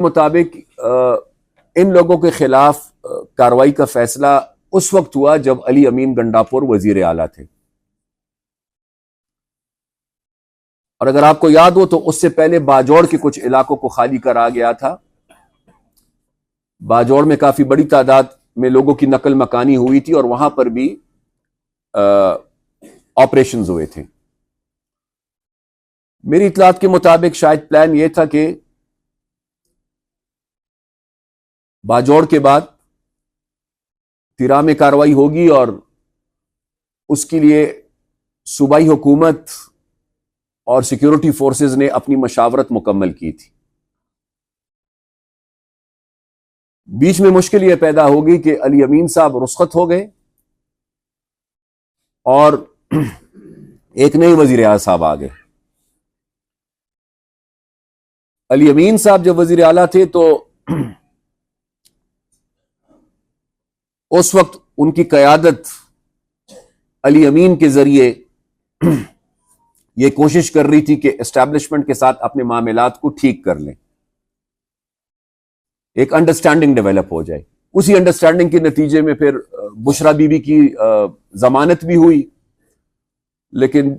मुताबिक इन लोगों के खिलाफ कार्रवाई का फैसला उस वक्त हुआ जब अली अमीन गंडापुर वजीर आला थे। और अगर आपको याद हो तो उससे पहले बाजौड़ के कुछ इलाकों को खाली करा गया था। बाजौड़ में काफी बड़ी तादाद में लोगों की नकल मकानी हुई थी और वहां पर भी ऑपरेशंस हुए थे। मेरी इतलात के मुताबिक शायद प्लान यह था कि बाजौड़ के बाद तिरा में कार्रवाई होगी और उसके लिए सूबाई हुकूमत और सिक्योरिटी फोर्सेस ने अपनी मशावरत मुकम्मल की थी। बीच में मुश्किल यह पैदा होगी कि अली अमीन साहब रुखसत हो गए और एक नए वजीर आला साहब आ गए। अली अमीन साहब जब वजीर आला थे तो उस वक्त उनकी क़यादत अली अमीन के जरिए यह कोशिश कर रही थी कि एस्टैब्लिशमेंट के साथ अपने मामलात को ठीक कर लें, एक अंडरस्टैंडिंग डेवलप हो जाए। उसी अंडरस्टैंडिंग के नतीजे में फिर बुशरा बीबी की जमानत भी हुई, लेकिन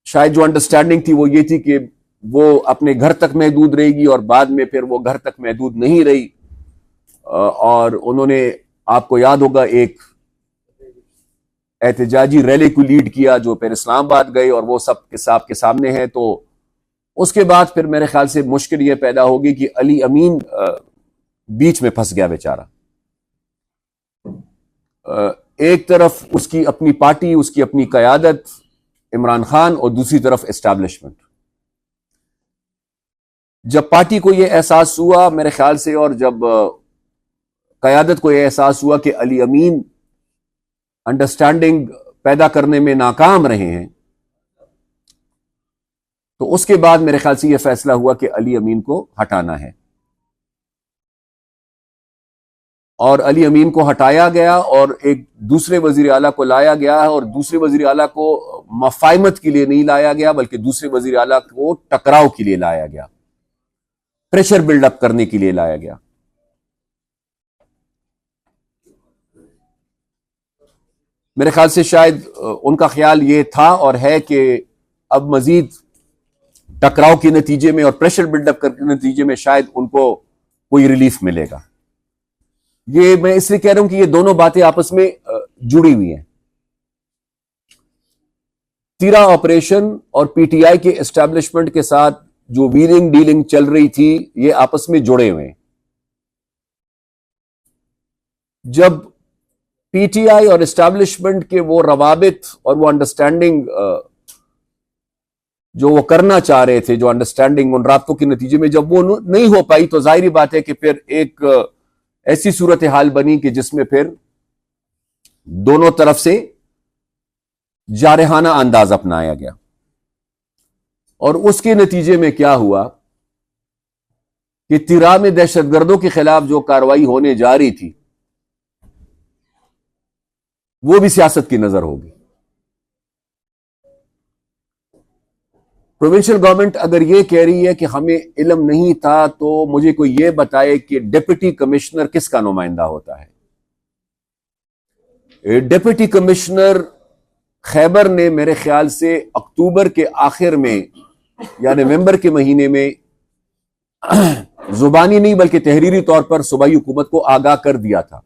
शायद जो अंडरस्टैंडिंग थी वो ये थी कि वो अपने घर तक महदूद रहेगी और बाद में फिर वो घर तक महदूद नहीं रही और उन्होंने, आपको याद होगा, एक एहतजाजी रैली को लीड किया जो फिर इस्लामाबाद गए और वो सब के सामने है। तो उसके बाद फिर मेरे ख्याल से मुश्किल यह पैदा होगी कि अली अमीन बीच में फंस गया बेचारा। एक तरफ उसकी अपनी पार्टी, उसकी अपनी क़यादत इमरान खान, और दूसरी तरफ एस्टैब्लिशमेंट। जब पार्टी को यह एहसास हुआ मेरे ख्याल से, और जब क़यादत को यह एहसास हुआ कि अली अमीन अंडरस्टैंडिंग पैदा करने में नाकाम रहे हैं, तो उसके बाद मेरे ख्याल से यह फैसला हुआ कि अली अमीन को हटाना है। और अली अमीन को हटाया गया और एक दूसरे वजीर आला को लाया गया है। और दूसरे वजीर आला को मफाहमत के लिए नहीं लाया गया, बल्कि दूसरे वजीर आला को टकराव के लिए लाया गया, प्रेशर बिल्डअप करने के लिए लाया गया। मेरे ख्याल से शायद उनका ख्याल ये था और है कि अब मजीद टकराव के नतीजे में और प्रेशर बिल्डअप करने के नतीजे में शायद उनको कोई रिलीफ मिलेगा। ये मैं इसलिए कह रहा हूं कि ये दोनों बातें आपस में जुड़ी हुई हैं। तिरा ऑपरेशन और पीटीआई के एस्टैब्लिशमेंट के साथ जो व्हीलिंग डीलिंग चल रही थी, ये आपस में जुड़े हुए हैं। जब पीटीआई और एस्टैब्लिशमेंट के वो रवाबित और वो अंडरस्टैंडिंग जो वो करना चाह रहे थे, जो अंडरस्टैंडिंग उन राब्तों के नतीजे में जब वो नहीं हो पाई, तो जाहिर बात है कि फिर एक ऐसी सूरत हाल बनी कि जिसमें फिर दोनों तरफ से जारहाना अंदाज अपनाया गया। और उसके नतीजे में क्या हुआ कि तिरा में दहशतगर्दों के खिलाफ जो कार्रवाई होने जा रही थी, वो भी सियासत की नजर होगी। प्रोविंशियल गवर्नमेंट अगर ये कह रही है कि हमें इल्म नहीं था, तो मुझे कोई ये बताए कि डिप्टी कमिश्नर किसका नुमाइंदा होता है। डिप्टी कमिश्नर खैबर ने मेरे ख्याल से अक्टूबर के आखिर में या नवंबर के महीने में जुबानी नहीं बल्कि तहरीरी तौर पर सूबाई हुकूमत को आगाह कर दिया था।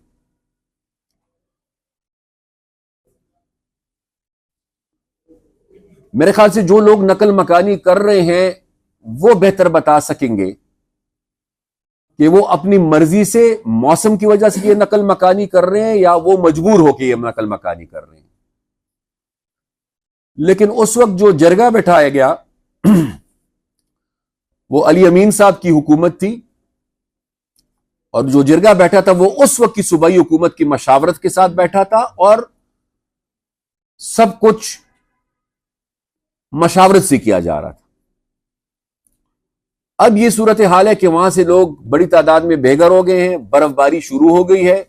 मेरे ख्याल से जो लोग नकल मकानी कर रहे हैं वो बेहतर बता सकेंगे कि वो अपनी मर्जी से, मौसम की वजह से ये नकल मकानी कर रहे हैं या वो मजबूर होकर ये नकल मकानी कर रहे हैं। लेकिन उस वक्त जो जरगा बैठाया गया वो अली अमीन साहब की हुकूमत थी, और जो जरगा बैठा था वो उस वक्त की सूबाई हुकूमत की मशावरत के साथ बैठा था और सब कुछ मशावरत से किया जा रहा था। अब यह सूरत हाल है कि वहां से लोग बड़ी तादाद में बेघर हो गए हैं, बर्फबारी शुरू हो गई है,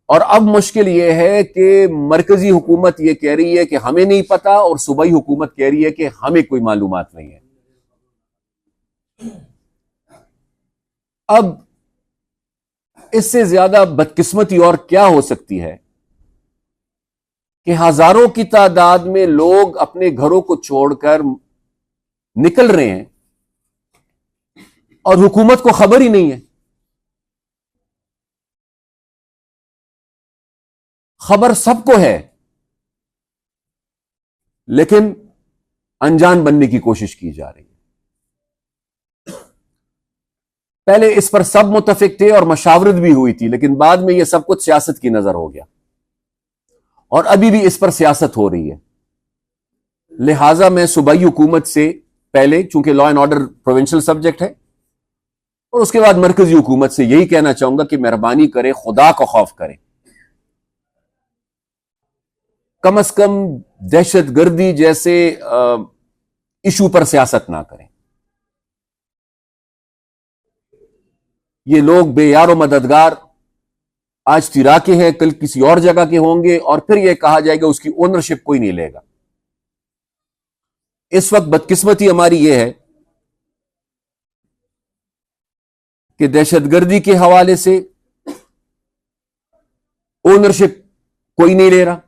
और अब मुश्किल यह है कि मरकजी हुकूमत यह कह रही है कि हमें नहीं पता, और सूबाई हुकूमत कह रही है कि हमें कोई मालूमात नहीं है। अब इससे ज्यादा बदकिस्मती और क्या हो सकती है कि हजारों की तादाद में लोग अपने घरों को छोड़कर निकल रहे हैं और हुकूमत को खबर ही नहीं है। खबर सबको है, लेकिन अनजान बनने की कोशिश की जा रही है। पहले इस पर सब मुतफिक थे और मशावरत भी हुई थी, लेकिन बाद में यह सब कुछ सियासत की नजर हो गया और अभी भी इस पर सियासत हो रही है। लिहाजा मैं सूबाई हुकूमत से पहले, चूंकि law and order provincial subject है, और उसके बाद मरकजी हुकूमत से यही कहना चाहूंगा कि मेहरबानी करें, खुदा का खौफ करें। कम से कम दहशतगर्दी जैसे इशू पर सियासत ना करें। ये लोग बेयार मददगार आज तिरा के हैं, कल किसी और जगह के होंगे और फिर यह कहा जाएगा उसकी ओनरशिप कोई नहीं लेगा। इस वक्त बदकिस्मती हमारी यह है कि दहशतगर्दी के हवाले से ओनरशिप कोई नहीं ले रहा,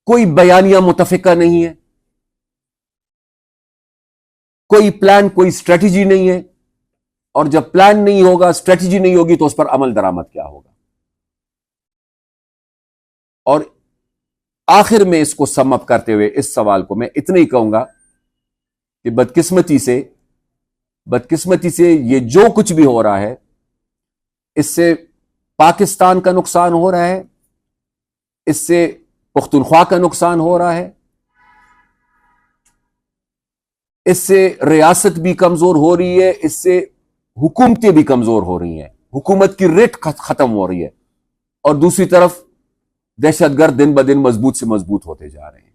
कोई बयानिया मुतफिका नहीं है, कोई प्लान, कोई स्ट्रेटजी नहीं है। और जब प्लान नहीं होगा, स्ट्रेटजी नहीं होगी, तो उस पर अमल दरामद क्या होगा। और आखिर में इसको सम अप करते हुए इस सवाल को मैं इतना ही कहूंगा कि बदकिस्मती से ये जो कुछ भी हो रहा है, इससे पाकिस्तान का नुकसान हो रहा है, इससे पुख्तनख्वा का नुकसान हो रहा है, इससे रियासत भी कमजोर हो रही है, इससे हुकूमतें भी कमजोर हो रही हैं, हुकूमत की रेट खत्म हो रही है, और दूसरी तरफ दहशतगर्द दिन ब दिन मजबूत से मजबूत होते जा रहे हैं।